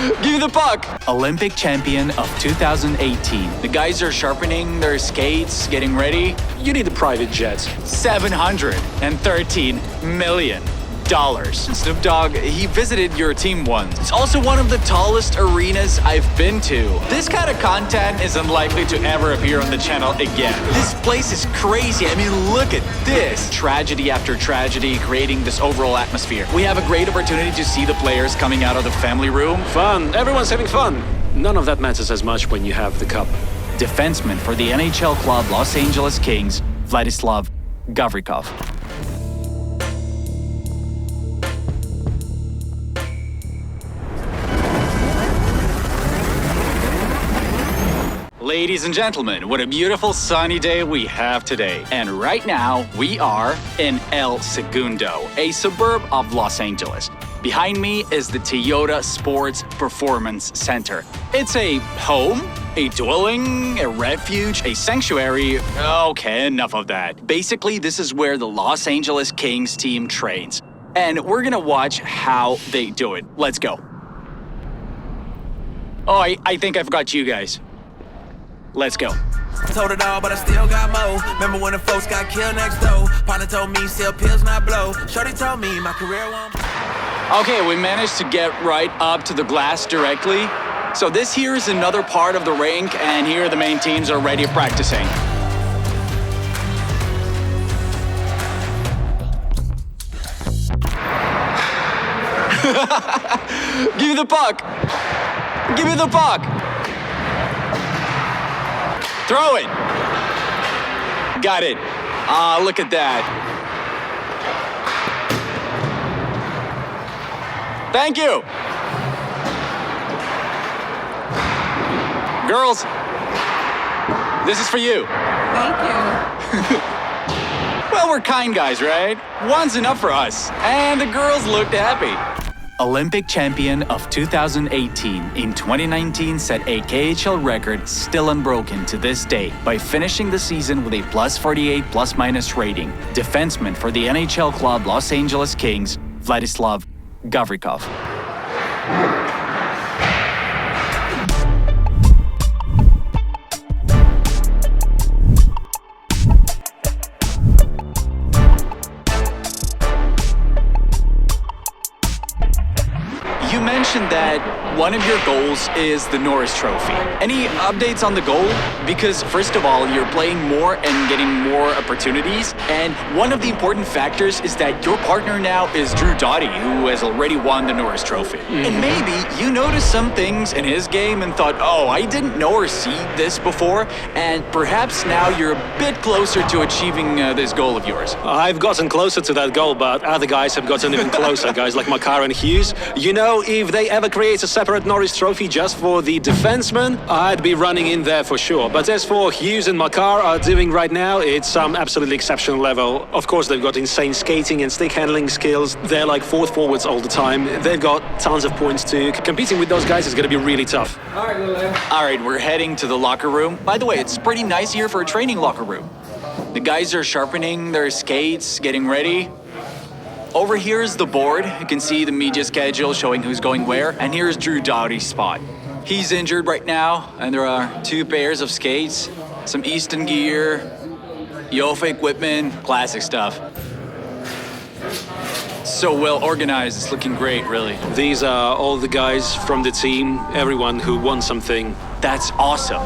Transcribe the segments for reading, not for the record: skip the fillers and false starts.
Give me the puck! Olympic champion of 2018. The guys are sharpening their skates, getting ready. You need a private jet. $713 million. Snoop Dogg, he visited your team once. It's also one of the tallest arenas I've been to. This kind of content is unlikely to ever appear on the channel again. This place is crazy. I mean, look at this. Tragedy after tragedy, creating this overall atmosphere. We have a great opportunity to see the players coming out of the family room. Fun. Everyone's having fun. None of that matters as much when you have the cup. Defenseman for the NHL club Los Angeles Kings, Vladislav Gavrikov. Ladies and gentlemen, what a beautiful sunny day we have today. And right now, we are in El Segundo, a suburb of Los Angeles. Behind me is the Toyota Sports Performance Center. It's a home, a dwelling, a refuge, a sanctuary. Okay, enough of that. Basically, this is where the Los Angeles Kings team trains. And we're gonna watch how they do it. Let's go. Oh, I think I forgot you guys. Let's go. Told it all, but I still got more. Remember when the folks got killed next door? Partner told me, still pills not blow. Shorty told me my career won't. Okay, we managed to get right up to the glass directly. So this here is another part of the rink, and here the main teams are already practicing. Give me the puck! Give me the puck! Throw it! Got it. Ah, look at that. Thank you! Girls, this is for you. Thank you. Well, we're kind guys, right? One's enough for us. And the girls looked happy. Olympic champion of 2018 in 2019 set a KHL record still unbroken to this day by finishing the season with a +48 plus-minus rating. Defenseman for the NHL club Los Angeles Kings, Vladislav Gavrikov. You mentioned that one of your goals is the Norris Trophy. Any updates on the goal? Because first of all, you're playing more and getting more opportunities. And one of the important factors is that your partner now is Drew Doughty, who has already won the Norris Trophy. And maybe you noticed some things in his game and thought, oh, I didn't know or see this before. And perhaps now you're a bit closer to achieving this goal of yours. I've gotten closer to that goal, but other guys have gotten even closer. Guys like Makar and Hughes. You know, if they ever create a separate Norris Trophy just for the defenseman, I'd be running in there for sure. But as for Hughes and Makar are doing right now, it's some absolutely exceptional level. Of course, they've got insane skating and stick handling skills. They're like fourth forwards all the time. They've got tons of points too. Competing with those guys is going to be really tough. All right, we're heading to the locker room. By the way, it's pretty nice here for a training locker room. The guys are sharpening their skates, getting ready. Over here is the board. You can see the media schedule showing who's going where. And here's Drew Doughty's spot. He's injured right now, and there are 2 pairs of skates, some Easton gear, Yofa equipment, classic stuff. So well organized, it's looking great, really. These are all the guys from the team, everyone who won something. That's awesome.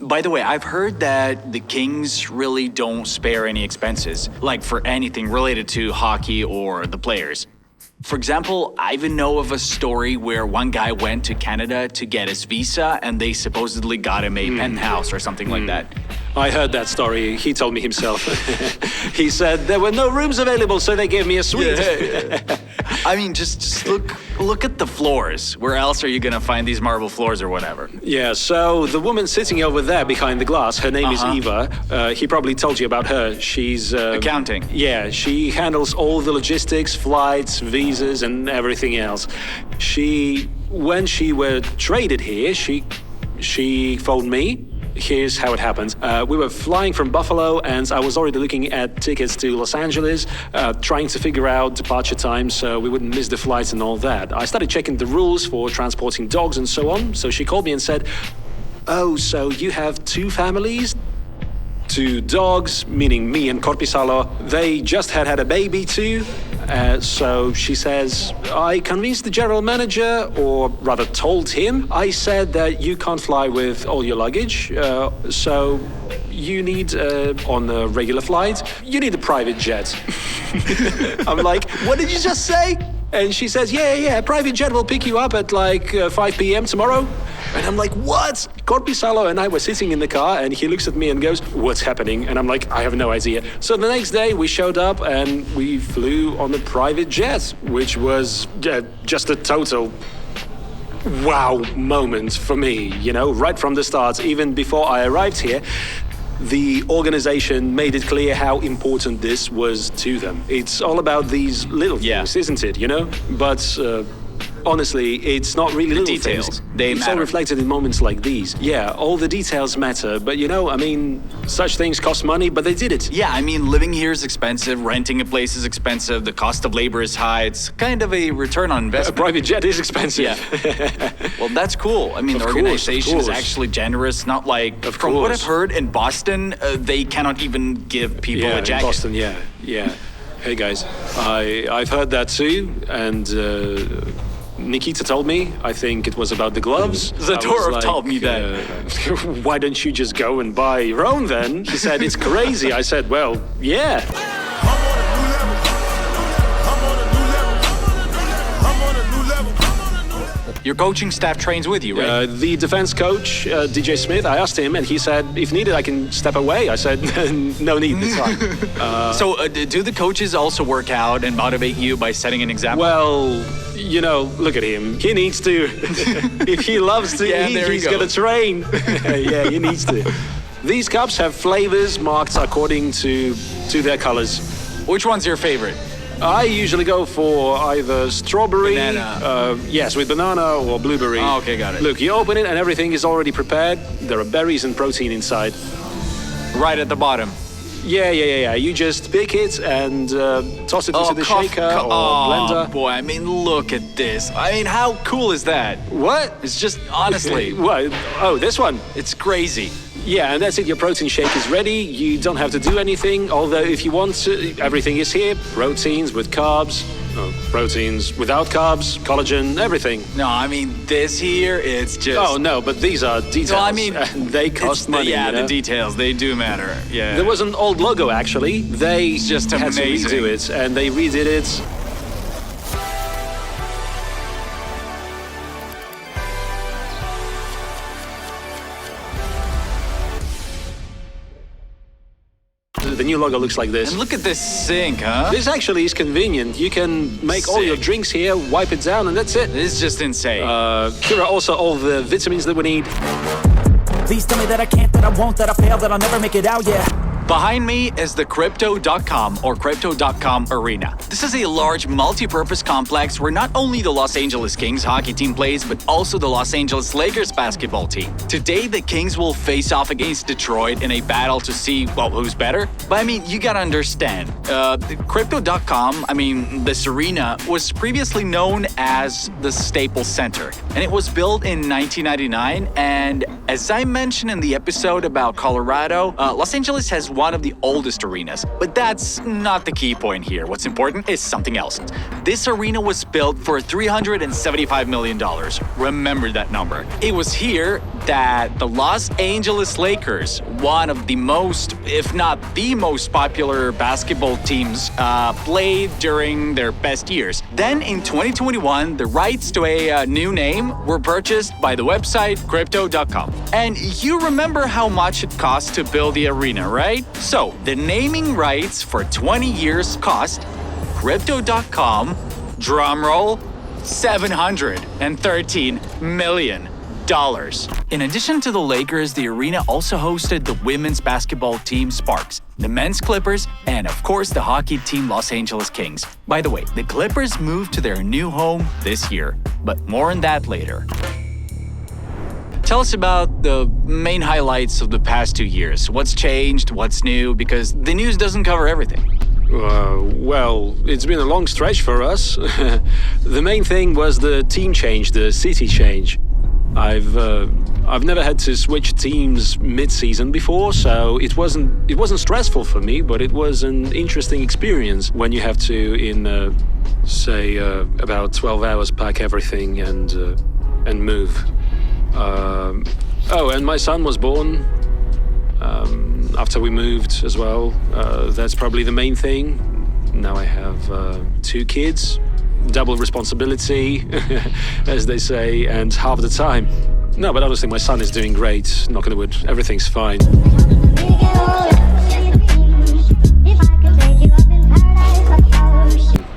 By the way, I've heard that the Kings really don't spare any expenses, like for anything related to hockey or the players. For example, I even know of a story where one guy went to Canada to get his visa and they supposedly got him a penthouse or something like that. I heard that story. He told me himself. He said there were no rooms available, so they gave me a suite. Yeah. I mean, just look at the floors. Where else are you gonna find these marble floors or whatever? Yeah, so the woman sitting over there behind the glass, her name is Eva. He probably told you about her. She's... accounting. Yeah, she handles all the logistics, flights, visas, and everything else. When she were traded here, she phoned me. Here's how it happened. We were flying from Buffalo, and I was already looking at tickets to Los Angeles, trying to figure out departure times so we wouldn't miss the flights and all that. I started checking the rules for transporting dogs and so on. So she called me and said, "Oh, so you have 2 families? 2 dogs," meaning me and Korpisalo. They just had a baby too. So she says, I convinced the general manager, or rather told him. I said that you can't fly with all your luggage, so you need, on a regular flight, you need a private jet. I'm like, what did you just say? And she says, yeah, private jet will pick you up at like 5 p.m. tomorrow. And I'm like, what? Korpisalo and I were sitting in the car, and he looks at me and goes, what's happening? And I'm like, I have no idea. So the next day we showed up and we flew on the private jet, which was just a total wow moment for me, you know, right from the start. Even before I arrived here, the organization made it clear how important this was to them. It's all about these little things, isn't it, you know? But honestly, it's not really little details. things. They it's matter. all reflected in moments like these. Yeah, all the details matter, but you know, I mean, such things cost money, but they did it. Yeah, I mean, living here is expensive, renting a place is expensive, the cost of labor is high. It's kind of a return on A investment. private jet is expensive. Yeah. Well, that's cool. I mean, Of the course, organization of is course. actually generous. Not like, Of from what course. I've heard in Boston, they cannot even give people Yeah, a jacket. in Boston, yeah. Hey guys, I've heard that too, and Nikita told me, I think it was about the gloves. Zadorov told me that. Why don't you just go and buy your own then? He said, it's crazy. I said, well, yeah. Your coaching staff trains with you, right? The defense coach, DJ Smith, I asked him, and he said, if needed, I can step away. I said, no need, it's fine. So do the coaches also work out and motivate you by setting an example? Well, you know, look at him. He needs to. If he loves to Yeah, eat, there he he's going to goes. train. Yeah, he needs to. These cups have flavors marked according to their colors. Which one's your favorite? I usually go for either strawberry, Banana. yes, with banana or blueberry. Oh, okay, got it. Look, you open it and everything is already prepared. There are berries and protein inside. Right at the bottom. Yeah. You just pick it and toss it into the shaker or blender. Oh, boy, I mean, look at this. I mean, how cool is that? What? It's just, honestly, What? Oh, this one. it's crazy. Yeah, and that's it. Your protein shake is ready. You don't have to do anything. Although if you want to, everything is here. Proteins with carbs, proteins without carbs, collagen, everything. No, I mean, this here, it's just... Oh, no, but these are details. No, I mean, and they cost money. Yeah, you know? the details, they do matter. Yeah. There was an old logo, actually. They It's just had amazing. to redo it, and they redid it. The new logo looks like this. And look at this sink, huh? This actually is convenient. You can make all your Sick. drinks here, wipe it down, and that's it. This is just insane. Here are also all the vitamins that we need. Please tell me that I can't, that I won't, that I fail, that I'll never make it out, yeah. Behind me is the Crypto.com or Crypto.com Arena. This is a large multi-purpose complex where not only the Los Angeles Kings hockey team plays, but also the Los Angeles Lakers basketball team. Today, the Kings will face off against Detroit in a battle to see, well, who's better. But I mean, you gotta understand, Crypto.com, I mean, this arena was previously known as the Staples Center, and it was built in 1999. And as I mentioned in the episode about Colorado, Los Angeles has one of the oldest arenas. But that's not the key point here. What's important is something else. This arena was built for $375 million. Remember that number. It was here that the Los Angeles Lakers, one of the most, if not the most popular basketball teams, played during their best years. Then in 2021, the rights to a new name were purchased by the website Crypto.com. And you remember how much it cost to build the arena, right? So the naming rights for 20 years cost Crypto.com, drumroll, $713 million. In addition to the Lakers, the arena also hosted the women's basketball team Sparks, the men's Clippers, and of course the hockey team Los Angeles Kings. By the way, the Clippers moved to their new home this year, but more on that later. Tell us about the main highlights of the past 2 years. What's changed? What's new? Because the news doesn't cover everything. Well, it's been a long stretch for us. The main thing was the team change, the city change. I've never had to switch teams mid-season before, so it wasn't stressful for me, but it was an interesting experience when you have to, in say about 12 hours, pack everything and move. And my son was born after we moved as well. That's probably the main thing. Now I have 2 kids, double responsibility, as they say, and half the time. No, but honestly, my son is doing great. Knock on wood, everything's fine.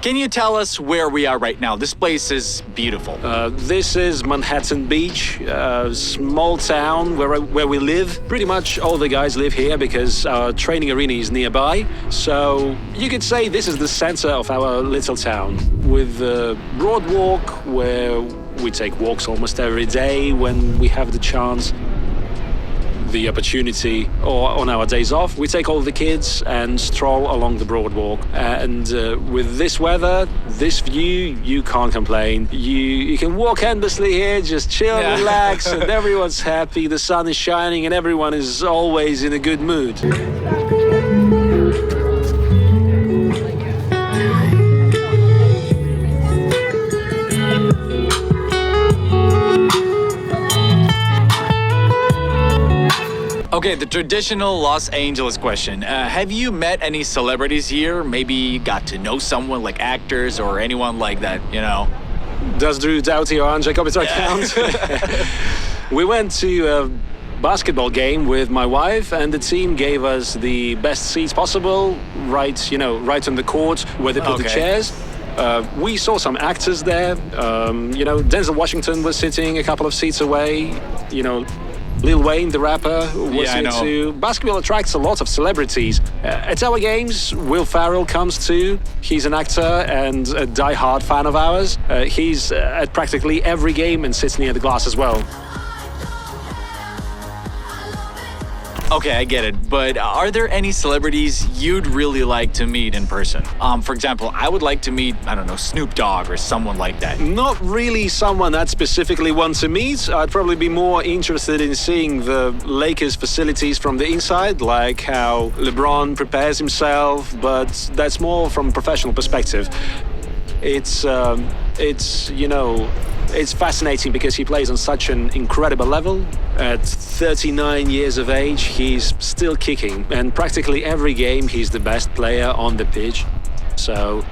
Can you tell us where we are right now? This place is beautiful. This is Manhattan Beach, a small town where we live. Pretty much all the guys live here because our training arena is nearby. So you could say this is the center of our little town, with the broad walk where we take walks almost every day when we have the chance, the opportunity, or on our days off. We take all the kids and stroll along the broad walk. And with this weather, this view, you can't complain. You can walk endlessly here, just chill, relax, and everyone's happy. The sun is shining and everyone is always in a good mood. Okay, the traditional Los Angeles question. Have you met any celebrities here? Maybe got to know someone like actors or anyone like that, you know? Does Drew Doughty or Andrzej Kopitar count? We went to a basketball game with my wife, and the team gave us the best seats possible, right on the court where they put the chairs. We saw some actors there. Denzel Washington was sitting a couple of seats away. Lil Wayne, the rapper, was here too. Basketball attracts a lot of celebrities. At our games, Will Ferrell comes too. He's an actor and a die-hard fan of ours. He's at practically every game and sits near the glass as well. Okay, I get it, but are there any celebrities you'd really like to meet in person? For example, I would like to meet, Snoop Dogg or someone like that. Not really someone I'd specifically want to meet. I'd probably be more interested in seeing the Lakers facilities from the inside, like how LeBron prepares himself, but that's more from a professional perspective. It's fascinating because he plays on such an incredible level. At 39 years of age, he's still kicking, and practically every game he's the best player on the pitch. So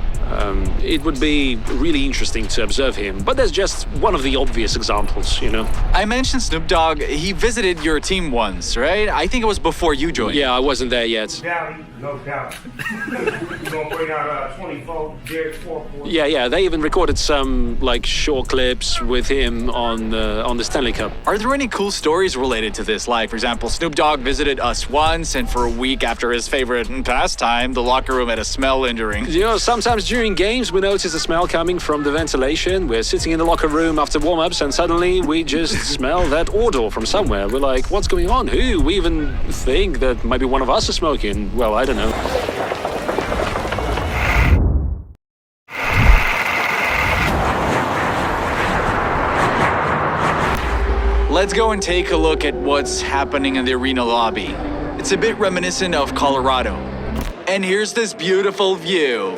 it would be really interesting to observe him, but that's just one of the obvious examples, I mentioned Snoop Dogg. He visited your team once, right? I think it was before you joined. Yeah, I wasn't there yet. No doubt. You're gonna bring out 24, Jared 4. Yeah. They even recorded some short clips with him on the Stanley Cup. Are there any cool stories related to this? Like, for example, Snoop Dogg visited us once, and for a week after his favorite pastime, the locker room had a smell lingering. Sometimes during games we notice a smell coming from the ventilation. We're sitting in the locker room after warm-ups, and suddenly we just smell that odor from somewhere. We're like, what's going on? Who? We even think that maybe one of us is smoking. Well, I don't know. Let's go and take a look at what's happening in the arena lobby. It's a bit reminiscent of Colorado. And here's this beautiful view.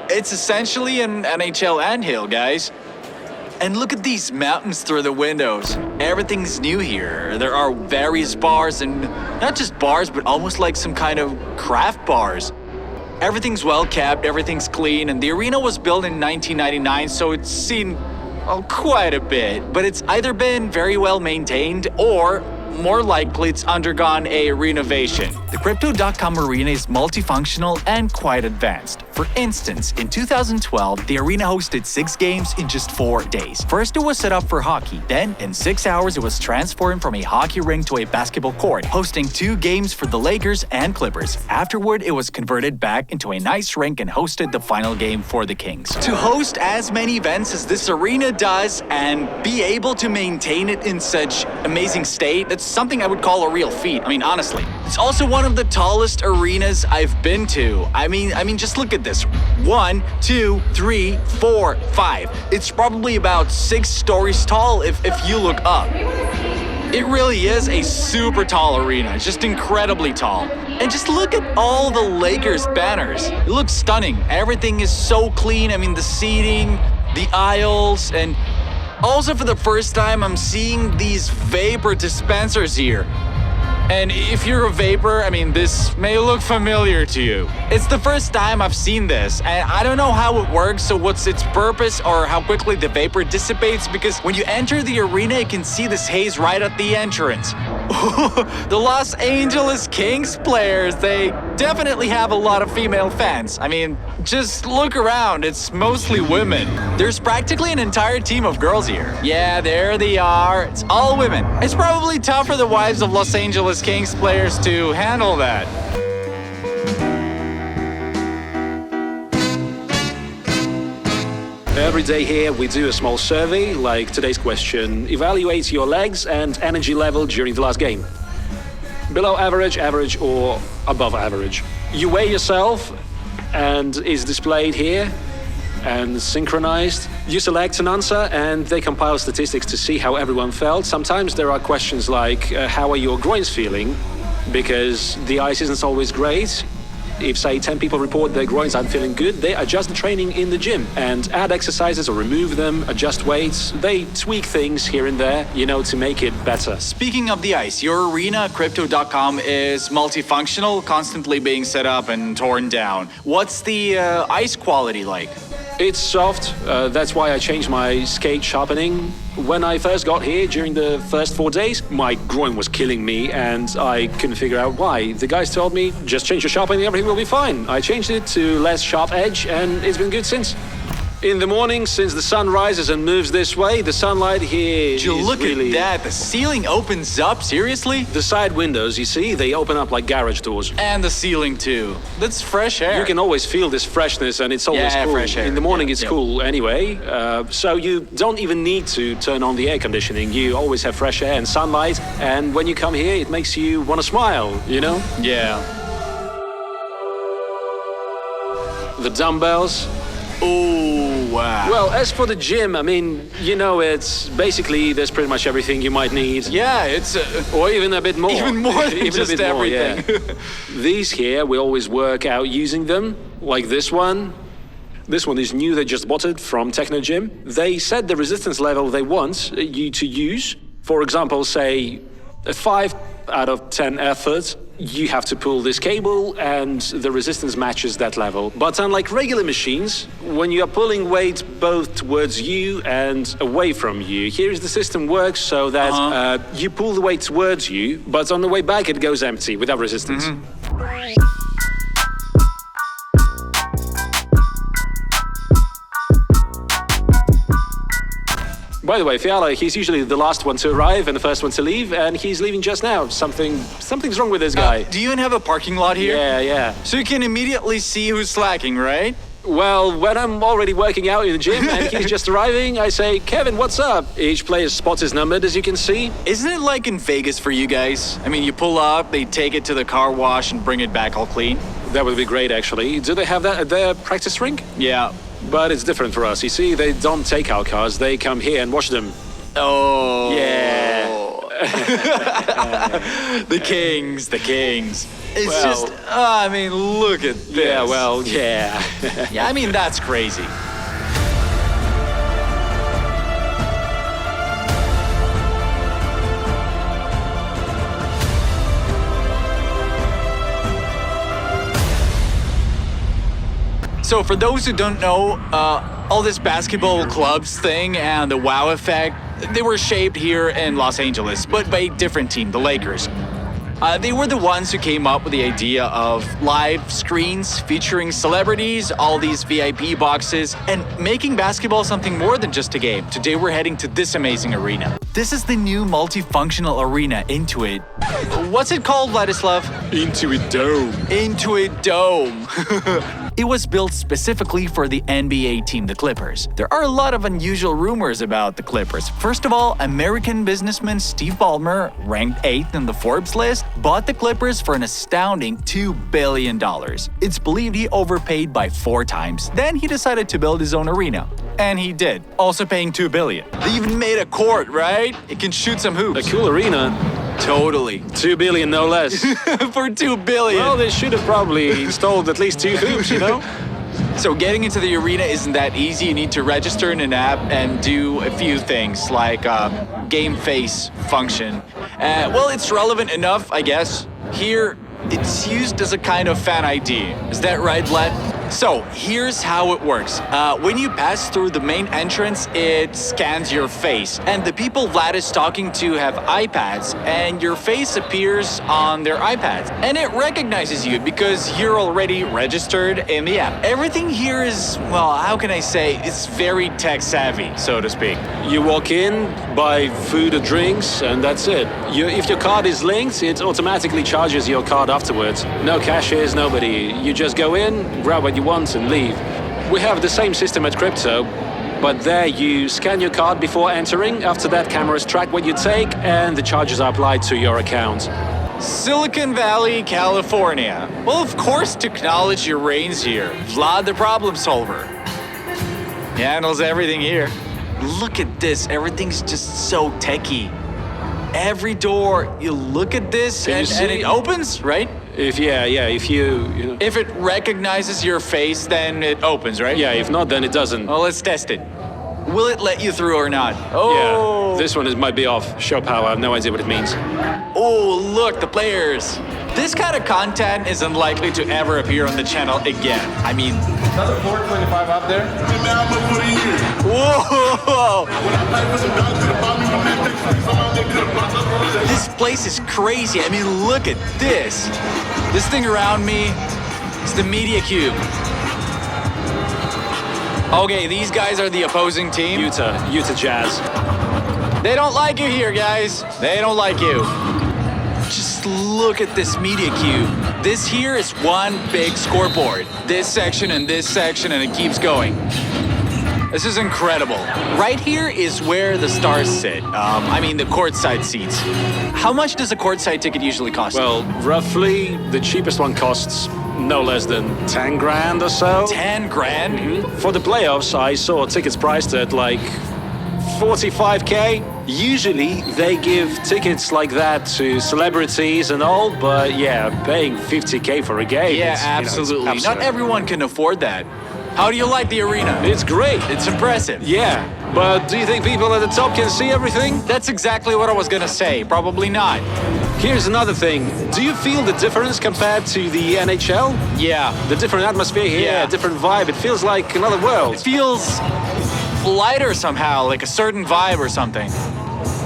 It's essentially an NHL anthill, guys. And look at these mountains through the windows. Everything's new here. There are various bars, and not just bars, but almost like some kind of craft bars. Everything's well kept, everything's clean, and the arena was built in 1999, so it's seen quite a bit. But it's either been very well maintained, or more likely it's undergone a renovation. The Crypto.com arena is multifunctional and quite advanced. For instance, in 2012, the arena hosted 6 games in just 4 days. First, it was set up for hockey. Then, in 6 hours, it was transformed from a hockey rink to a basketball court, hosting 2 games for the Lakers and Clippers. Afterward, it was converted back into a nice rink and hosted the final game for the Kings. To host as many events as this arena does and be able to maintain it in such amazing state, that's something I would call a real feat. I mean, honestly. It's also one of the tallest arenas I've been to. I mean, just look at this. 1, 2, 3, 4, 5. It's probably about 6 stories tall if you look up. It really is a super tall arena, just incredibly tall. And just look at all the Lakers banners. It looks stunning. Everything is so clean. I mean, the seating, the aisles, and also for the first time, I'm seeing these vapor dispensers here. And if you're a vapor, I mean, this may look familiar to you. It's the first time I've seen this, and I don't know how it works, so what's its purpose or how quickly the vapor dissipates, because when you enter the arena, you can see this haze right at the entrance. The Los Angeles Kings players, they definitely have a lot of female fans. I mean, just look around, it's mostly women. There's practically an entire team of girls here. Yeah, there they are. It's all women. It's probably tough for the wives of Los Angeles Kings players to handle that. Every day here we do a small survey, like today's question. Evaluate your legs and energy level during the last game. Below average, average, or above average. You weigh yourself and it's displayed here and synchronized. You select an answer and they compile statistics to see how everyone felt. Sometimes there are questions like, how are your groins feeling? Because the ice isn't always great. If, say, 10 people report their groins aren't feeling good, they adjust the training in the gym and add exercises or remove them, adjust weights. They tweak things here and there, to make it better. Speaking of the ice, your arena, Crypto.com, is multifunctional, constantly being set up and torn down. What's the ice quality like? It's soft. That's why I changed my skate sharpening. When I first got here, during the first 4 days, my groin was killing me and I couldn't figure out why. The guys told me, just change your sharpening, everything will be fine. I changed it to less sharp edge and it's been good since. In the morning, since the sun rises and moves this way, the sunlight here is look really... at that, the ceiling opens up, seriously? The side windows, you see, they open up like garage doors. And the ceiling too. That's fresh air. You can always feel this freshness and it's always cool. Fresh air. In the morning it's cool anyway, so you don't even need to turn on the air conditioning. You always have fresh air and sunlight, and when you come here, it makes you want to smile, Yeah. The dumbbells. Oh, wow. Well, as for the gym, I mean, it's basically there's pretty much everything you might need. Yeah, it's... or even a bit more. Even more than even just a bit everything. More, yeah. These here, we always work out using them, like this one. This one is new, they just bought it from Techno Gym. They set the resistance level they want you to use. For example, say, a 5 out of 10 effort, you have to pull this cable and the resistance matches that level. But unlike regular machines, when you are pulling weight both towards you and away from you, here's the system works so that you pull the weight towards you, but on the way back it goes empty without resistance. By the way, Fiala, he's usually the last one to arrive and the first one to leave, and he's leaving just now. Something's wrong with this guy. Do you even have a parking lot here? Yeah. So you can immediately see who's slacking, right? Well, when I'm already working out in the gym and he's just arriving, I say, Kevin, what's up? Each player spots his number, as you can see. Isn't it like in Vegas for you guys? I mean, you pull up, they take it to the car wash and bring it back all clean. That would be great, actually. Do they have that at their practice rink? Yeah. But it's different for us. You see, they don't take our cars, they come here and wash them. Oh. Yeah. The Kings. It's just, I mean, look at this. Yeah, well, yeah. Yeah, I mean, that's crazy. So for those who don't know, all this basketball clubs thing and the wow effect, they were shaped here in Los Angeles, but by a different team, the Lakers. They were the ones who came up with the idea of live screens featuring celebrities, all these VIP boxes, and making basketball something more than just a game. Today we're heading to this amazing arena. This is the new multifunctional arena, Intuit. What's it called, Vladislav? Intuit Dome. Intuit Dome. It was built specifically for the NBA team, the Clippers. There are a lot of unusual rumors about the Clippers. First of all, American businessman Steve Ballmer, ranked 8th in the Forbes list, bought the Clippers for an astounding $2 billion. It's believed he overpaid by 4 times. Then he decided to build his own arena. And he did, also paying $2 billion. They even made a court, right? It can shoot some hoops. A cool arena. Totally. $2 billion, no less. For $2 billion. Well, they should have probably installed at least 2 hoops, you know? So getting into the arena isn't that easy. You need to register in an app and do a few things like game face function. Well, it's relevant enough, I guess. Here, it's used as a kind of fan ID. Is that right, Vlad? So, here's how it works. When you pass through the main entrance, it scans your face. And the people Vlad is talking to have iPads, and your face appears on their iPads. And it recognizes you because you're already registered in the app. Everything here is, well, how can I say, it's very tech-savvy, so to speak. You walk in, buy food or drinks, and that's it. If your card is linked, it automatically charges your card afterwards. No cashiers, nobody. You just go in, grab what you want and leave. We have the same system at Crypto, but there you scan your card before entering. After that, cameras track what you take and the charges are applied to your account. Silicon Valley, California. Well, of course technology reigns here. Vlad the problem solver. He handles everything here. Look at this, everything's just so techy. Every door, you look at this and it opens, right? If you know. If it recognizes your face, then it opens, right? Yeah, if not, then it doesn't. Well, let's test it. Will it let you through or not? Oh! Yeah, this one might be off. Show power, I have no idea what it means. Oh, look, the players. This kind of content is unlikely to ever appear on the channel again. I mean... Another 425 out there. Whoa! This place is crazy. I mean, look at this. This thing around me is the media cube. Okay, these guys are the opposing team. Utah Jazz. They don't like you here, guys. They don't like you. Just look at this media cube. This here is one big scoreboard. This section, and it keeps going. This is incredible. Right here is where the stars sit. I mean, the courtside seats. How much does a courtside ticket usually cost? Well, roughly, the cheapest one costs no less than 10 grand or so. 10 grand? Mm-hmm. For the playoffs, I saw tickets priced at like 45K. Usually, they give tickets like that to celebrities and all, but yeah, paying 50K for a game. Yeah, it's, absolutely. it's absurd. Not everyone can afford that. How do you like the arena? It's great. It's impressive. Yeah, but do you think people at the top can see everything? That's exactly what I was gonna say. Probably not. Here's another thing. Do you feel the difference compared to the NHL? Yeah. The different atmosphere here, Yeah. different vibe. It feels like another world. It feels lighter somehow, like a certain vibe or something.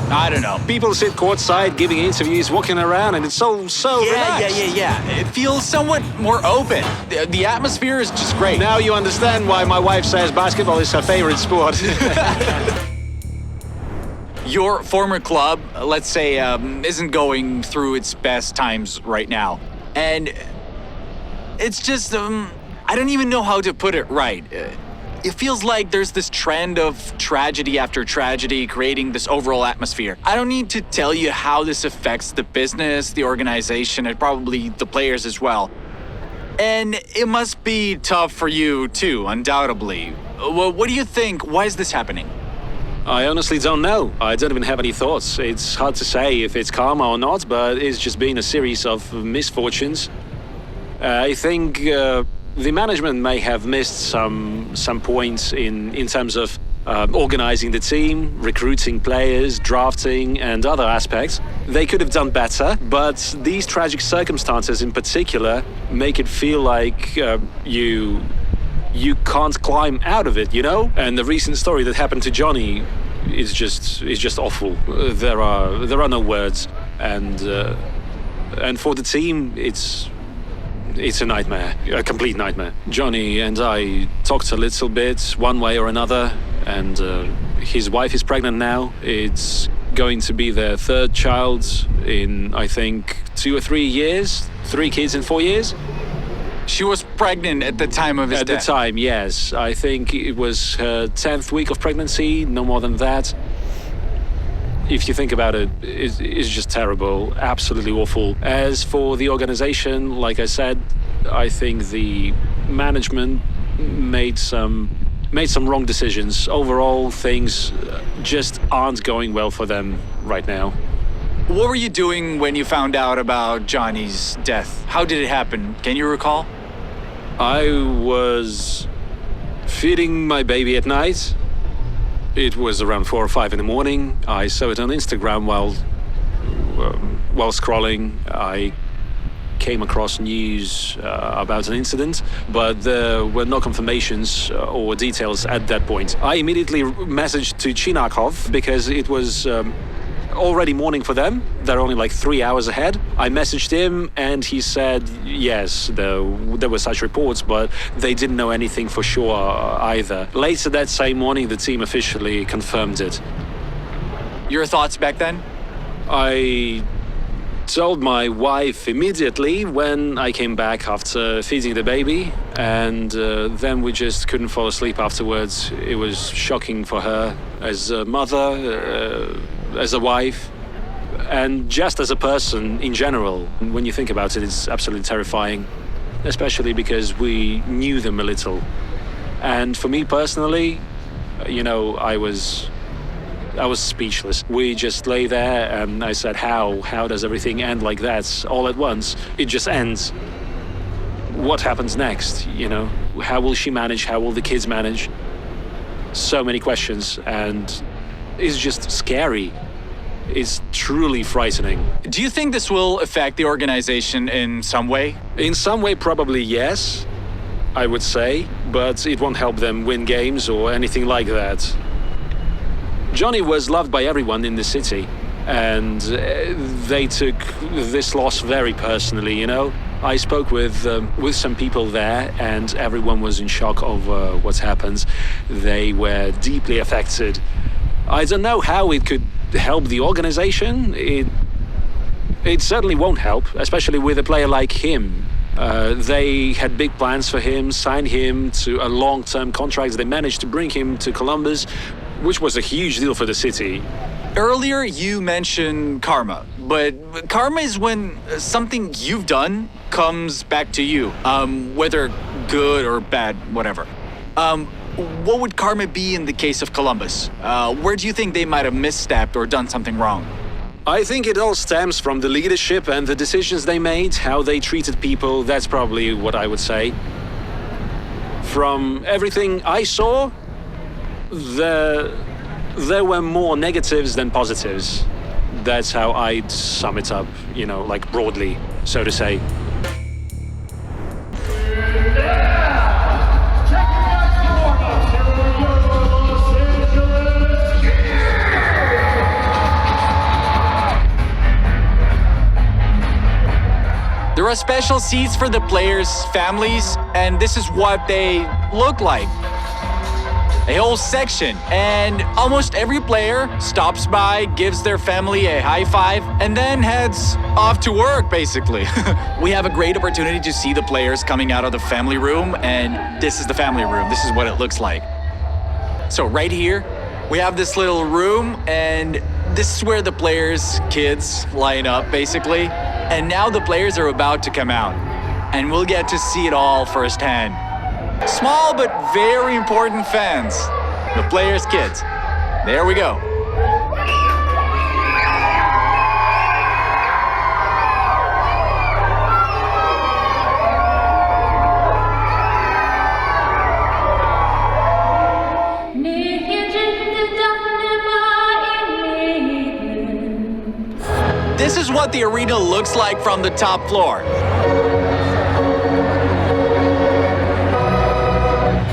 I don't know. People sit courtside, giving interviews, walking around, and it's so relaxed. Yeah. It feels somewhat more open. The atmosphere is just great. Now you understand why my wife says basketball is her favorite sport. Your former club, let's say, isn't going through its best times right now. And it's just, I don't even know how to put it right. It feels like there's this trend of tragedy after tragedy creating this overall atmosphere. I don't need to tell you how this affects the business, the organization, and probably the players as well. And it must be tough for you too, undoubtedly. Well, what do you think? Why is this happening? I honestly don't know. I don't even have any thoughts. It's hard to say if it's karma or not, but it's just been a series of misfortunes. I think the management may have missed some points in terms of organizing the team, recruiting players, drafting, and other aspects. They could have done better, but these tragic circumstances in particular make it feel like you can't climb out of it, you know? And the recent story that happened to Johnny is just awful. There are no words, and And for the team, it's a nightmare, a complete nightmare. Johnny and I talked a little bit, one way or another, and his wife is pregnant now. It's going to be their third child in, I think, 2 or 3 years. 3 kids in 4 years. She was pregnant at the time of his death. At the time, yes. I think it was her 10th week of pregnancy, no more than that. If you think about it, it's just terrible, absolutely awful. As for the organization, like I said, I think the management made some wrong decisions. Overall, things just aren't going well for them right now. What were you doing when you found out about Johnny's death? How did it happen? Can you recall? I was feeding my baby at night. It was around 4 or 5 in the morning. I saw it on Instagram while scrolling. I came across news about an incident, but there were no confirmations or details at that point. I immediately messaged to Chinakov because it was already morning for them. They're only like 3 hours ahead. I messaged him and he said, yes, there were such reports, but they didn't know anything for sure either. Later that same morning, the team officially confirmed it. Your thoughts back then? I told my wife immediately when I came back after feeding the baby, and then we just couldn't fall asleep afterwards. It was shocking for her as a mother, as a wife, and just as a person in general. When you think about it, it's absolutely terrifying, especially because we knew them a little. And for me personally, you know, I was speechless. We just lay there and I said, how does everything end like that all at once? It just ends. What happens next, you know? How will she manage? How will the kids manage? So many questions, and it's just scary. It's truly frightening. Do you think this will affect the organization in some way? In some way, probably yes, I would say, but it won't help them win games or anything like that. Johnny was loved by everyone in the city, and they took this loss very personally, you know? I spoke with some people there, and everyone was in shock over what's happened. They were deeply affected. I don't know how it could help the organization. It certainly won't help, especially with a player like him. They had big plans for him, signed him to a long-term contract. They managed to bring him to Columbus, which was a huge deal for the city. Earlier, you mentioned karma, but karma is when something you've done comes back to you, whether good or bad, whatever. What would karma be in the case of Columbus? Where do you think they might have misstepped or done something wrong? I think it all stems from the leadership and the decisions they made, how they treated people. That's probably what I would say. From everything I saw, there were more negatives than positives. That's how I'd sum it up, you know, like broadly, so to say. There are special seats for the players' families, and this is what they look like. A whole section, and almost every player stops by, gives their family a high five, and then heads off to work, basically. We have a great opportunity to see the players coming out of the family room, and this is the family room. This is what it looks like. So right here, we have this little room, and this is where the players' kids line up, basically. And now the players are about to come out, and we'll get to see it all firsthand. Small but very important fans, the players' kids. There we go. This is what the arena looks like from the top floor.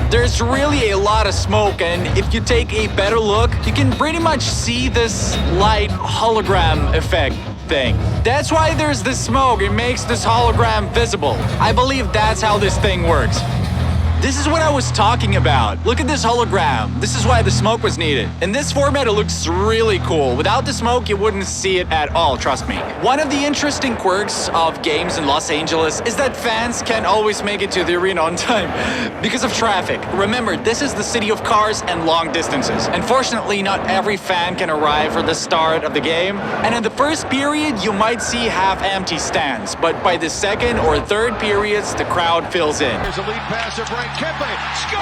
There's really a lot of smoke, and if you take a better look, you can pretty much see this light hologram effect. thing. That's why there's this smoke. It makes this hologram visible. I believe that's how this thing works. This is what I was talking about. Look at this hologram. This is why the smoke was needed. In this format, it looks really cool. Without the smoke, you wouldn't see it at all, trust me. One of the interesting quirks of games in Los Angeles is that fans can't always make it to the arena on time because of traffic. Remember, this is the city of cars and long distances. Unfortunately, not every fan can arrive for the start of the game. And in the first period, you might see half-empty stands. But by the second or third periods, the crowd fills in. There's a lead pass to Frank Kempe. Scores!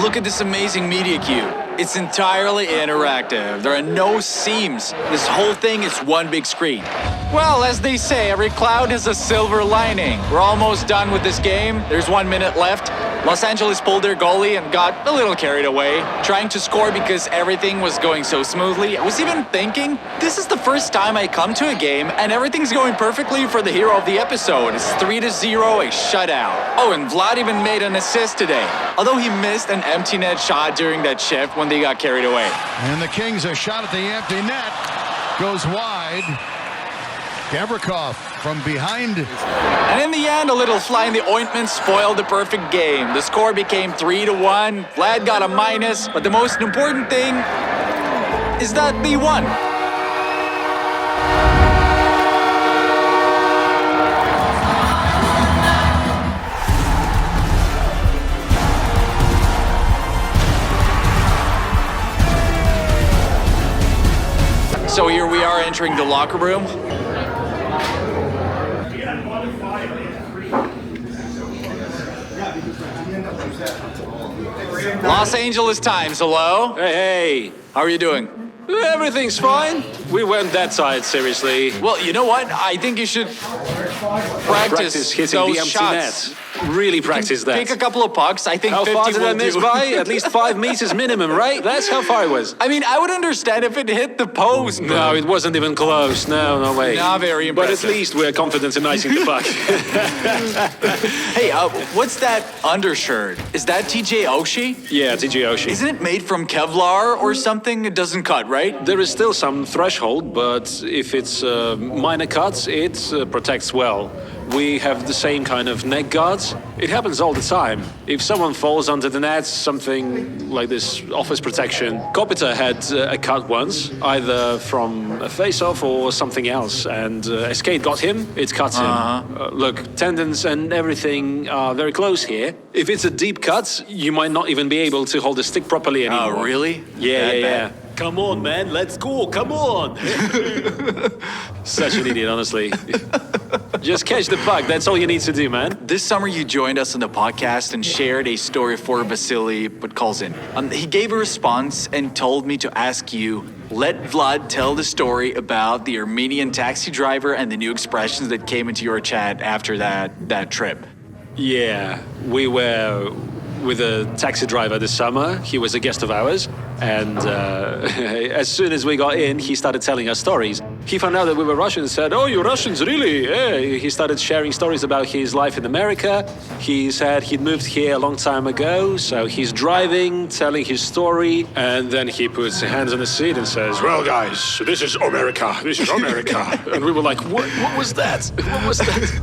Look at this amazing media cube. It's entirely interactive. There are no seams. This whole thing is one big screen. Well, as they say, every cloud has a silver lining. We're almost done with this game. There's 1 minute left. Los Angeles pulled their goalie and got a little carried away, trying to score because everything was going so smoothly. I was even thinking, this is the first time I come to a game and everything's going perfectly for the hero of the episode. It's 3-0, a shutout. Oh, and Vlad even made an assist today, although he missed an empty net shot during that shift when they got carried away. And the Kings, a shot at the empty net, goes wide. Gavrikov from behind. And in the end, a little fly in the ointment spoiled the perfect game. The score became 3-1. Vlad got a minus, but the most important thing is that they won. So here we are entering the locker room. Los Angeles Times, hello? Hey, How are you doing? everything's fine. We weren't that tired, seriously. Well, you know what? I think you should practice hitting those the empty shots. net. Really practice that. Pick a couple of pucks. I think How 50 far did will I miss do. by? At least 5 meters minimum, right? That's how far it was. I mean, I would understand if it hit the post. No, it wasn't even close. No way. Not very But impressive. at least we're confident in icing the puck. Hey, what's that undershirt? Is that TJ Oshie? Yeah, TJ Oshie. Isn't it made from Kevlar or something? It doesn't cut, right? There is still some threshold, but if it's minor cuts, it protects well. We have the same kind of neck guards. It happens all the time. If someone falls under the net, something like this offers protection. Kopitar had a cut once, either from a face-off or something else, and a skate got him, it cuts him. Look, tendons and everything are very close here. If it's a deep cut, you might not even be able to hold the stick properly anymore. Oh, really? Yeah. Come on, man, let's go, come on. Such an idiot, honestly. Just catch the puck, that's all you need to do, man. This summer, you joined us on the podcast and shared a story for Vasily Podkolzin. He gave a response and told me to ask you, let Vlad tell the story about the Armenian taxi driver and the new expressions that came into your chat after that trip. Yeah, we were with a taxi driver this summer. He was a guest of ours. And as soon as we got in, he started telling us stories. He found out that we were Russians and said, "Oh, you're Russians, really?" Yeah. He started sharing stories about his life in America. He said he'd moved here a long time ago, so he's driving, telling his story, and then he puts his hands on the seat and says, "Well, guys, this is America. This is America." And we were like, what was that? What was that?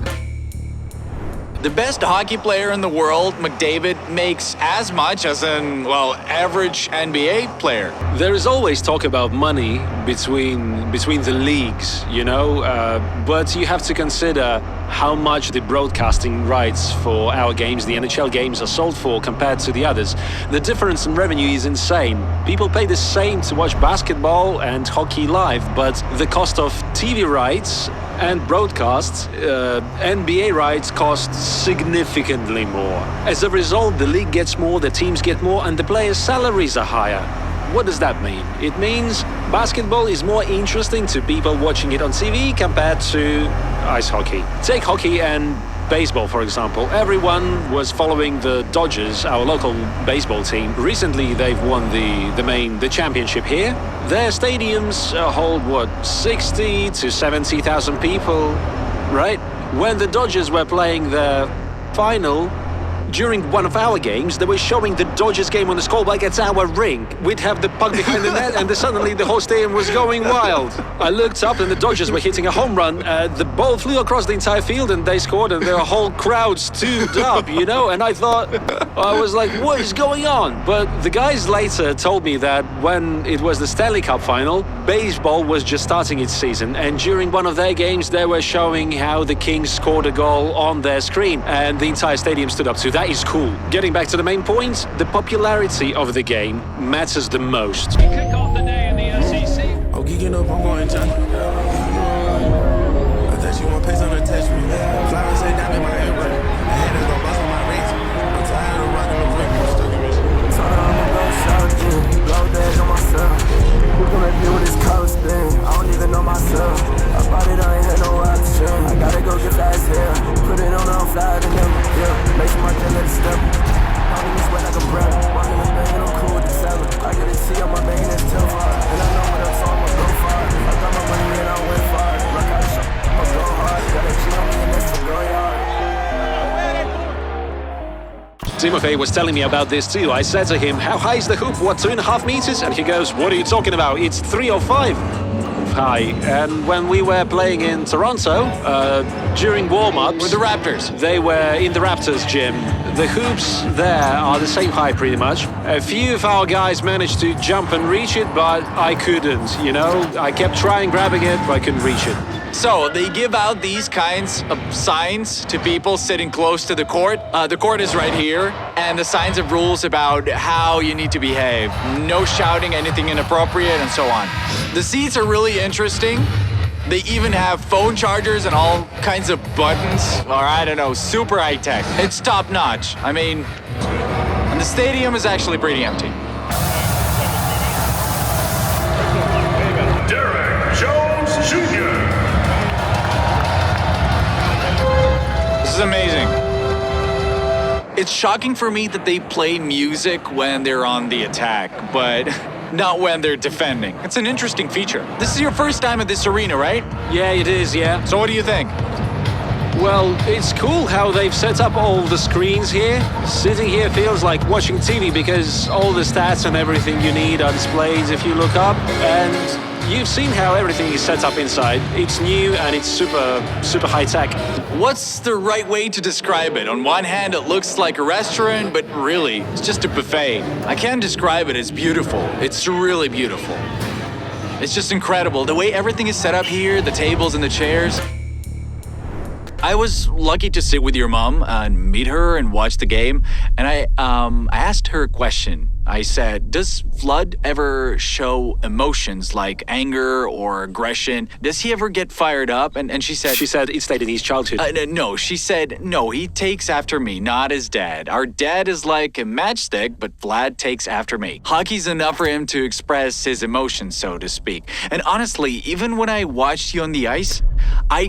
The best hockey player in the world, McDavid, makes as much as an, average NBA player. There is always talk about money between the leagues, you know, but you have to consider how much the broadcasting rights for our games, the NHL games, are sold for compared to the others. The difference in revenue is insane. People pay the same to watch basketball and hockey live, but the cost of TV rights and broadcasts, NBA rights cost significantly more. As a result, the league gets more, the teams get more, and the players' salaries are higher. What does that mean? It means basketball is more interesting to people watching it on TV compared to ice hockey. Take hockey and baseball, for example. Everyone was following the Dodgers, our local baseball team. Recently, they've won the championship here. Their stadiums hold, 60 to 70,000 people, right? When the Dodgers were playing their final, during one of our games, they were showing the Dodgers game on the scoreboard at our rink. We'd have the puck behind the net, and suddenly the whole stadium was going wild. I looked up, and the Dodgers were hitting a home run. The ball flew across the entire field, and they scored, and the whole crowd stood up, And I thought, I was like, what is going on? But the guys later told me that when it was the Stanley Cup final, baseball was just starting its season, and during one of their games, they were showing how the Kings scored a goal on their screen, and the entire stadium stood up. So that is cool. Getting back to the main point, the popularity of the game matters the most. Kick off the day in the SEC. I'm geeking up, I'm going Johnny. I thought you want pace on the touch me. Flowers say down in my head, bro. I had to go bust on my wrist. I'm tired of running the ring. Told her I'ma go shopping, blow dash on myself. Who's gonna deal with this college thing? I don't even know myself. I bought it, I ain't had no option. I gotta go get fast hair. Put it on, I'm fly to them. Yeah, make sure my jet let it step. I'm in this way like a brother. Walking this bang and I'm cool with the seller. I get to see on my bang and it's too far. And I know what up, so I'ma go far. I got my money and I went far. Rock out the shop, I'ma go hard. Gotta cheat on me and that's to go yard. Timothy was telling me about this too. I said to him, how high is the hoop? 2.5 meters? And he goes, what are you talking about? It's 3 or 5 high. And when we were playing in Toronto, during warm-ups... With the Raptors. They were in the Raptors gym. The hoops there are the same height pretty much. A few of our guys managed to jump and reach it, but I couldn't, I kept trying grabbing it, but I couldn't reach it. So they give out these kinds of signs to people sitting close to the court. The court is right here, and the signs of rules about how you need to behave. No shouting, anything inappropriate, and so on. The seats are really interesting. They even have phone chargers and all kinds of buttons, or I don't know, super high tech. It's top notch. I mean, and the stadium is actually pretty empty. Derek Jones Jr. This is amazing. It's shocking for me that they play music when they're on the attack, but not when they're defending. It's an interesting feature. This is your first time at this arena, right? Yeah, it is, yeah. So what do you think? Well, it's cool how they've set up all the screens here. Sitting here feels like watching TV because all the stats and everything you need are displayed if you look up. And you've seen how everything is set up inside. It's new and it's super high tech. What's the right way to describe it? On one hand, it looks like a restaurant, but really, it's just a buffet. I can't describe it. It's beautiful. It's really beautiful. It's just incredible. The way everything is set up here, the tables and the chairs. I was lucky to sit with your mom and meet her and watch the game. And I asked her a question. I said, does Vlad ever show emotions like anger or aggression? Does he ever get fired up? And she said... She said it stayed in his childhood. No, she said, no, he takes after me, not his dad. Our dad is like a matchstick, but Vlad takes after me. Hockey's enough for him to express his emotions, so to speak. And honestly, even when I watched you on the ice, I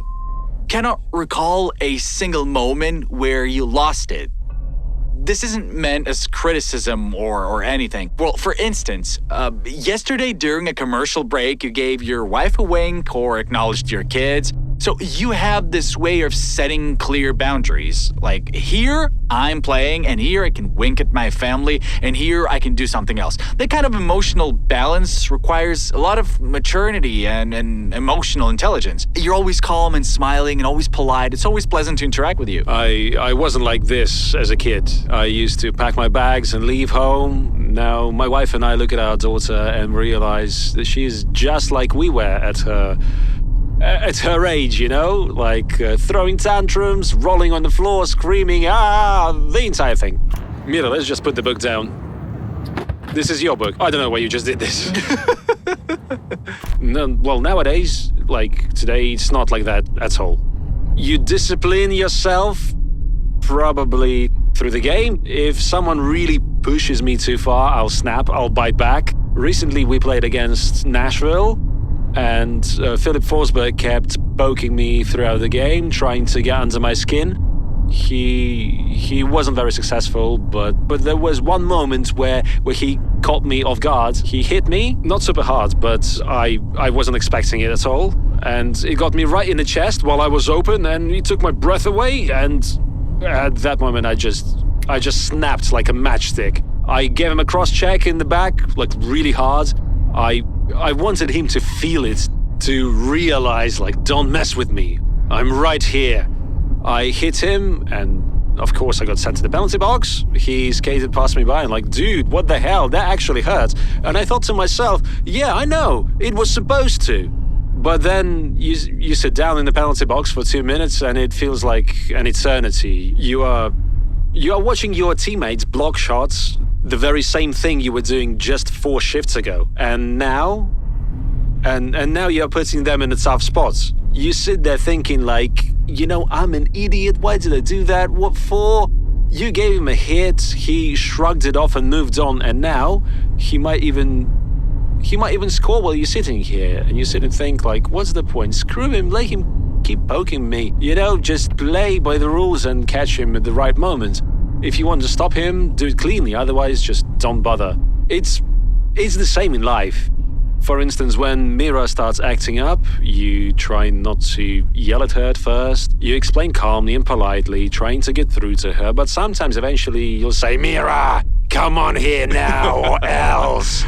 cannot recall a single moment where you lost it. This isn't meant as criticism or anything. Well, for instance, yesterday during a commercial break, you gave your wife a wink or acknowledged your kids. So you have this way of setting clear boundaries. Like here, I'm playing, and here I can wink at my family, and here I can do something else. That kind of emotional balance requires a lot of maturity and emotional intelligence. You're always calm and smiling and always polite. It's always pleasant to interact with you. I wasn't like this as a kid. I used to pack my bags and leave home. Now my wife and I look at our daughter and realize that she's just like we were at her age, like throwing tantrums, rolling on the floor, screaming, the entire thing. Mira, let's just put the book down. This is your book. I don't know why you just did this. No, well, nowadays, like today, it's not like that at all. You discipline yourself probably through the game. If someone really pushes me too far, I'll snap, I'll bite back. Recently, we played against Nashville, and Philip Forsberg kept poking me throughout the game, trying to get under my skin. He wasn't very successful, but there was one moment where he caught me off guard. He hit me, not super hard, but I wasn't expecting it at all. And it got me right in the chest while I was open, and he took my breath away. And at that moment, I just snapped like a matchstick. I gave him a cross-check in the back, like really hard. I wanted him to feel it, to realize, like, don't mess with me. I'm right here. I hit him, and of course I got sent to the penalty box. He skated past me by and like, dude, what the hell? That actually hurt. And I thought to myself, yeah, I know, it was supposed to. But then you sit down in the penalty box for 2 minutes and it feels like an eternity. You are watching your teammates block shots, the very same thing you were doing just 4 shifts ago. And now you're putting them in a tough spot. You sit there thinking like, you know, I'm an idiot. Why did I do that? What for? You gave him a hit. He shrugged it off and moved on. And now he might even score while you're sitting here. And you sit and think like, what's the point? Screw him. Let him keep poking me. You know, just play by the rules and catch him at the right moment. If you want to stop him, do it cleanly. Otherwise, just don't bother. It's the same in life. For instance, when Mira starts acting up, you try not to yell at her at first. You explain calmly and politely, trying to get through to her, but sometimes eventually you'll say, Mira, come on here now, or else.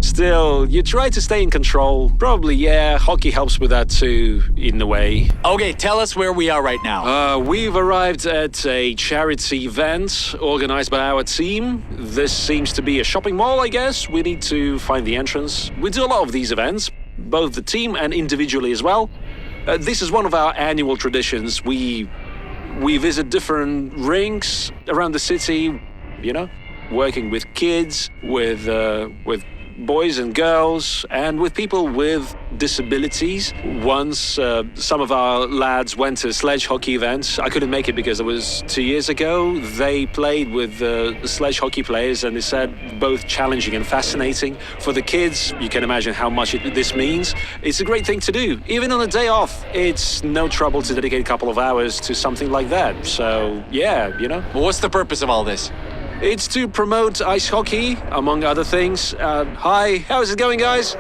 Still, you try to stay in control. Probably, yeah, hockey helps with that too, in a way. Okay, tell us where we are right now. We've arrived at a charity event organized by our team. This seems to be a shopping mall, I guess. We need to find the entrance. We do a lot of these events, both the team and individually as well. This is one of our annual traditions. We visit different rinks around the city, you know, working with kids, with boys and girls, and with people with disabilities. Once, some of our lads went to a sledge hockey event. I couldn't make it because it was 2 years ago. They played with the sledge hockey players, and they said both challenging and fascinating. For the kids, you can imagine how much this means. It's a great thing to do. Even on a day off, it's no trouble to dedicate a couple of hours to something like that. So, yeah, you know. Well, what's the purpose of all this? It's to promote ice hockey, among other things. Hi, how's it going, guys?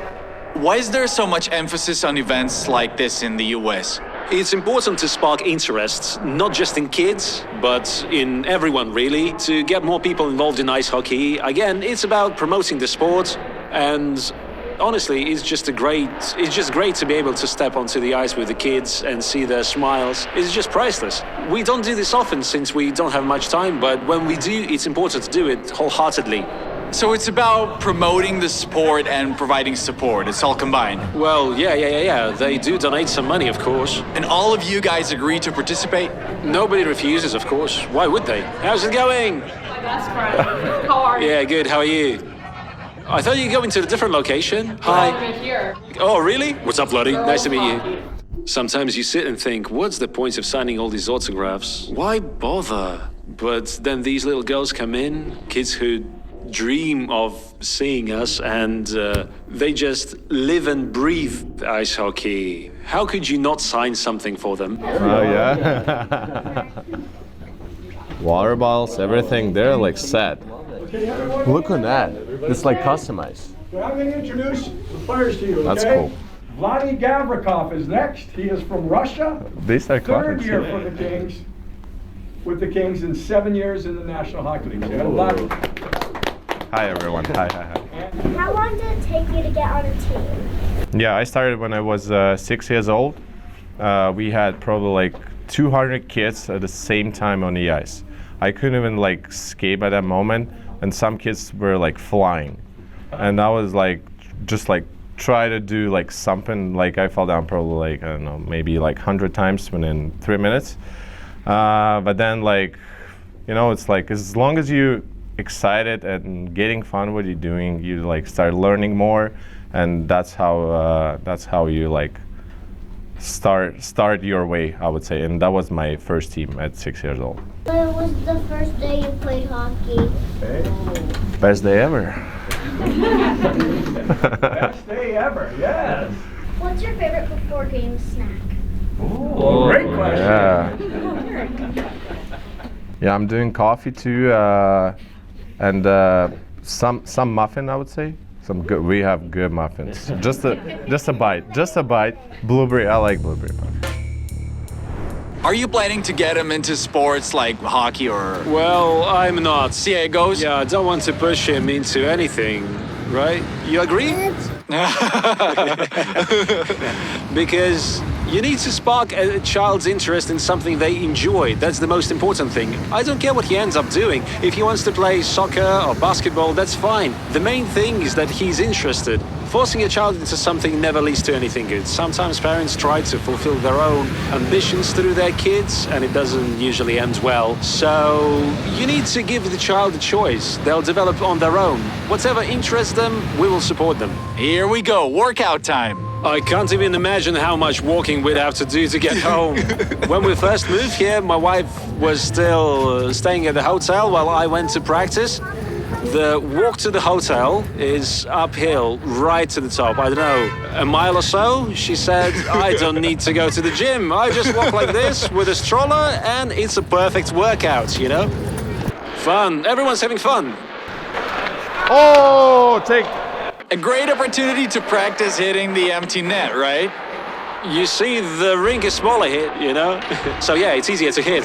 Why is there so much emphasis on events like this in the US? It's important to spark interest, not just in kids, but in everyone, really, to get more people involved in ice hockey. Again, it's about promoting the sport, and honestly, it's just great to be able to step onto the ice with the kids and see their smiles. It's just priceless. We don't do this often since we don't have much time, but when we do, it's important to do it wholeheartedly. So it's about promoting the sport and providing support. It's all combined. Well, yeah. They do donate some money, of course. And all of you guys agree to participate? Nobody refuses, of course. Why would they? How's it going? My best friend. How are you? Yeah, good. How are you? I thought you'd go into a different location. Hi. I'm here. Oh, really? What's up, Vladi? Nice to meet you. Sometimes you sit and think, what's the point of signing all these autographs? Why bother? But then these little girls come in, kids who dream of seeing us, and they just live and breathe ice hockey. How could you not sign something for them? Oh, yeah? Water bottles, everything, they're like set. Look at that. It's like customized. So I'm going to introduce the players to you, That's okay? cool. Vladislav Gavrikov is next. He is from Russia. These are Third coffins. year for the Kings. With the Kings in 7 years in the National Hockey League. So, Vlad. Hi, everyone. Hi. How long did it take you to get on a team? Yeah, I started when I was 6 years old. We had probably like 200 kids at the same time on the ice. I couldn't even like skate at that moment, and some kids were like flying. And I was like, just like try to do like something, like I fell down probably like, I don't know, maybe like 100 times within 3 minutes. But then like, you know, it's like as long as you excited and getting fun what you're doing, you like start learning more, and that's how you like start your way, I would say. And that was my first team at 6 years old. When was the first day you played hockey? Best day ever. Best day ever, yes. What's your favorite before game snack? Ooh, great question. Yeah. Yeah, I'm doing coffee too, and some muffin, I would say. Some good. We have good muffins. Just a bite. Blueberry. I like blueberry muffin. Are you planning to get him into sports like hockey or? Well, I'm not. See how it goes? Yeah, I don't want to push him into anything, right? You agree? Because you need to spark a child's interest in something they enjoy. That's the most important thing. I don't care what he ends up doing. If he wants to play soccer or basketball, that's fine. The main thing is that he's interested. Forcing a child into something never leads to anything good. Sometimes parents try to fulfill their own ambitions through their kids, and it doesn't usually end well. So you need to give the child a choice. They'll develop on their own. Whatever interests them, we will support them. Here we go, workout time. I can't even imagine how much walking we'd have to do to get home. When we first moved here, my wife was still staying at the hotel while I went to practice. The walk to the hotel is uphill right to the top. I don't know, a mile or so? She said, I don't need to go to the gym. I just walk like this with a stroller and it's a perfect workout, you know? Fun. Everyone's having fun. Oh, take. A great opportunity to practice hitting the empty net, right? You see, the rink is smaller here, you know? So yeah, it's easier to hit.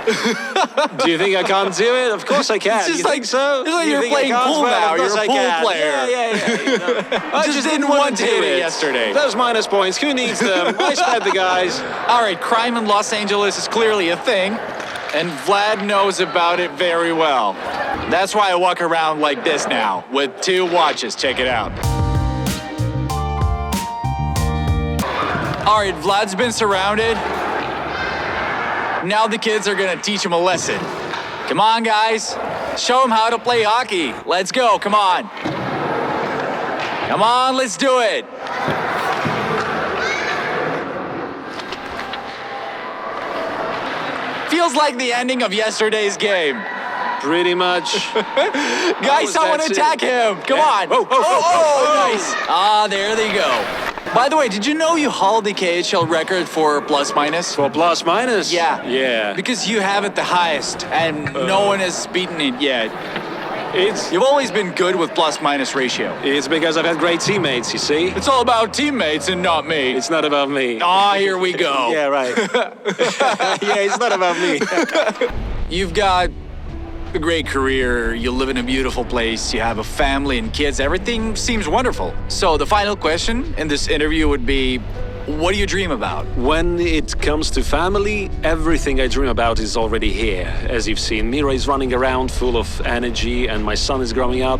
Do you think I can't do it? Of course I can. It's just you like, think so? It's like You you're think I playing can't? pool Well, now. of You're course a I pool can. player. Yeah. You know. I just didn't want to hit it yesterday. Those minus points, who needs them? I spared the guys. All right, crime in Los Angeles is clearly a thing, and Vlad knows about it very well. That's why I walk around like this now, with 2 watches. Check it out. All right, Vlad's been surrounded. Now the kids are gonna teach him a lesson. Come on, guys. Show him how to play hockey. Let's go, come on. Come on, let's do it. Feels like the ending of yesterday's game. Pretty much. Guys, someone attack him. Come on. Oh, nice. Ah, there they go. By the way, did you know you hauled the KHL record for plus minus? For plus minus? Yeah. Yeah. Because you have it the highest, and no one has beaten it yet. It's You've always been good with plus minus ratio. It's because I've had great teammates, you see? It's all about teammates and not me. It's not about me. Ah, here we go. Yeah, right. Yeah, it's not about me. You've got a great career, you live in a beautiful place, you have a family and kids, everything seems wonderful. So the final question in this interview would be, what do you dream about? When it comes to family, everything I dream about is already here. As you've seen, Mira is running around full of energy and my son is growing up.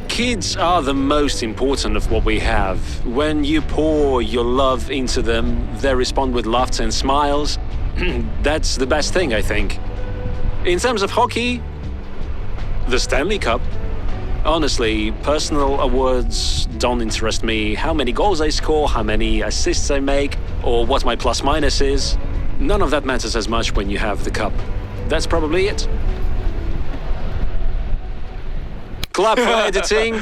Kids are the most important of what we have. When you pour your love into them, they respond with laughter and smiles. That's the best thing, I think. In terms of hockey, the Stanley Cup. Honestly, personal awards don't interest me. How many goals I score, how many assists I make, or what my plus minus is. None of that matters as much when you have the cup. That's probably it. Clap for editing.